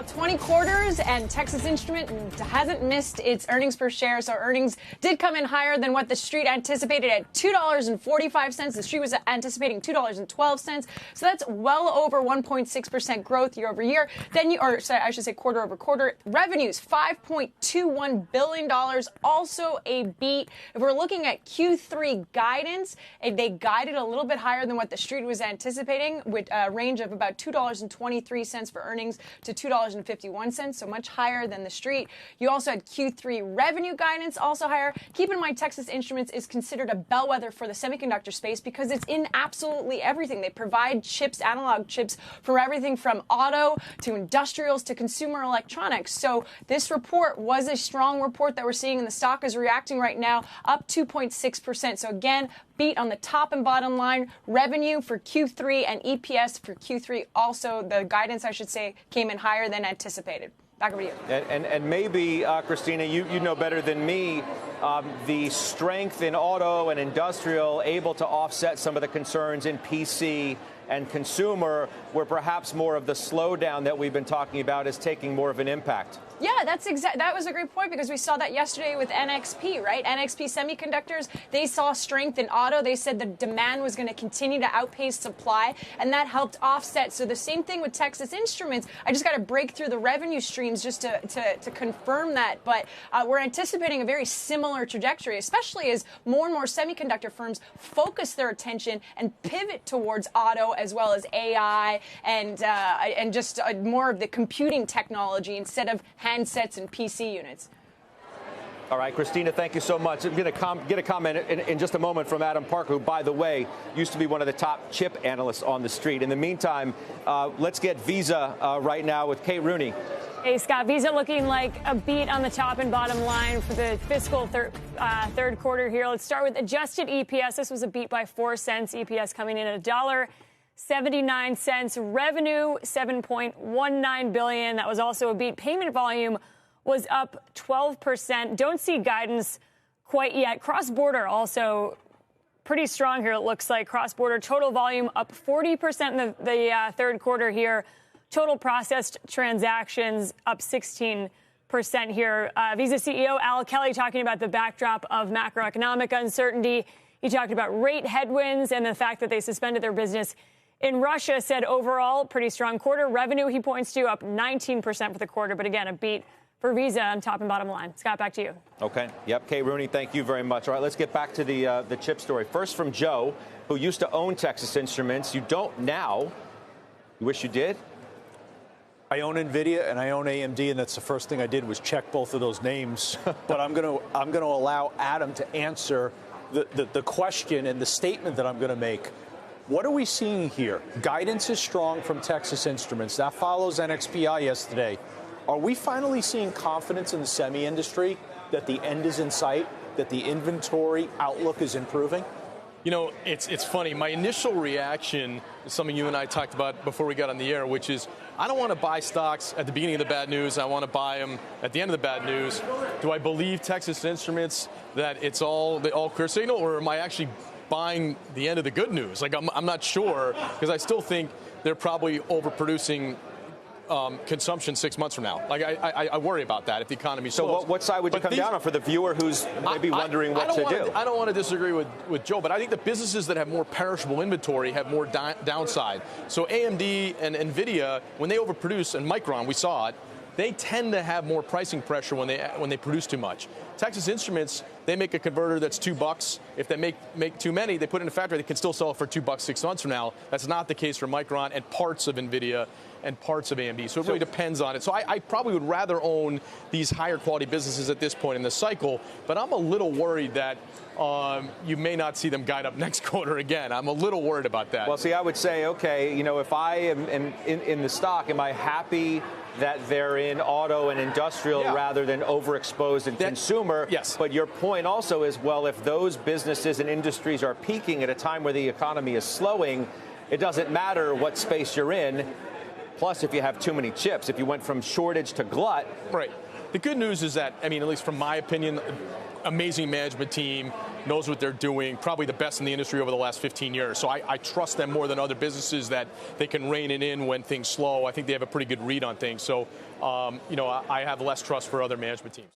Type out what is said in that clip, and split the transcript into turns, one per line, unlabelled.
about 20 quarters, and Texas Instruments hasn't missed its earnings per share. So earnings did come in higher than what the street anticipated at $2.45. The street was anticipating $2.12. So that's well over 1.6% growth year over year. I should say quarter over quarter. Revenues, $5.21 billion, also a beat. If we're looking at Q3 guidance, they guided a little bit higher than what the street was anticipating, with a range of about $2.23 for earnings to $2.51, so much higher than the street. You also had Q3 revenue guidance, also higher. Keep in mind, Texas Instruments is considered a bellwether for the semiconductor space because it's in absolutely everything. They provide chips, analog chips, for everything from auto to industrials to consumer electronics. So this report was a strong report that we're seeing, and the stock is reacting right now, up 2.6%. So again, beat on the top and bottom line. Revenue for Q3 and EPS for Q3 also, the guidance, I should say, came in higher than anticipated. Back over to you.
And maybe, Christina, you know better than me, the strength in auto and industrial able to offset some of the concerns in PC and consumer, where perhaps more of the slowdown that we've been talking about is taking more of an impact.
Yeah, that was a great point, because we saw that yesterday with NXP, right? NXP Semiconductors, they saw strength in auto. They said the demand was going to continue to outpace supply, and that helped offset. So the same thing with Texas Instruments. I just got to break through the revenue streams just to confirm that. But we're anticipating a very similar trajectory, especially as more and more semiconductor firms focus their attention and pivot towards auto as well as AI and just more of the computing technology instead of handsets and PC units.
All right, Christina, thank you so much. I'm going to get a comment in just a moment from Adam Parker, who, by the way, used to be one of the top chip analysts on the street. In the meantime, let's get Visa right now with Kate Rooney.
Hey, Scott, Visa looking like a beat on the top and bottom line for the fiscal third quarter here. Let's start with adjusted EPS. This was a beat by 4 cents. EPS coming in at $1.79. Revenue, $7.19 billion. That was also a beat. Payment volume was up 12%. Don't see guidance quite yet. Cross-border also pretty strong here, it looks like. Cross-border total volume up 40% in the third quarter here. Total processed transactions up 16% here. Visa CEO Al Kelly talking about the backdrop of macroeconomic uncertainty. He talked about rate headwinds and the fact that they suspended their business in Russia. Said overall, pretty strong quarter. Revenue, he points to, up 19% for the quarter. But again, a beat for Visa on top and bottom line. Scott, back to you.
Okay. Yep. Kay Rooney, thank you very much. All right, let's get back to the chip story. First from Joe, who used to own Texas Instruments. You don't now. You wish you did?
I own NVIDIA and I own AMD, and that's the first thing I did was check both of those names. But I'm going to allow Adam to answer the question and the statement that I'm going to make. What are we seeing here? Guidance is strong from Texas Instruments. That follows NXPI yesterday. Are we finally seeing confidence in the semi industry that the end is in sight, that the inventory outlook is improving?
You know, it's funny. My initial reaction is something you and I talked about before we got on the air, which is I don't want to buy stocks at the beginning of the bad news. I want to buy them at the end of the bad news. Do I believe Texas Instruments that it's all clear signal, or am I actually buying the end of the good news? Like, I'm not sure, because I still think they're probably overproducing consumption 6 months from now. Like, I worry about that if the economy slows.
So what side would you come down on for the viewer who's maybe wondering what to do?
I don't want to disagree with Joe, but I think the businesses that have more perishable inventory have more downside. So AMD and NVIDIA, when they overproduce, and Micron, we saw it, they tend to have more pricing pressure when they produce too much. Texas Instruments, they make a converter that's $2. If they make too many, they put it in a factory. They can still sell it for $2 6 months from now. That's not the case for Micron and parts of NVIDIA and parts of AMD. So it really depends on it. So I probably would rather own these higher quality businesses at this point in the cycle. But I'm a little worried that you may not see them guide up next quarter again. I'm a little worried about that.
Well, see, I would say, okay, if I am in the stock, am I happy that they're in auto and industrial rather than overexposed in consumer?
Yes.
But your point also is, well, if those businesses and industries are peaking at a time where the economy is slowing, it doesn't matter what space you're in. Plus, if you have too many chips, if you went from shortage to glut.
Right. The good news is that, at least from my opinion, amazing management team. knows what they're doing, probably the best in the industry over the last 15 years. So I trust them more than other businesses that they can rein it in when things slow. I think they have a pretty good read on things. So, I have less trust for other management teams.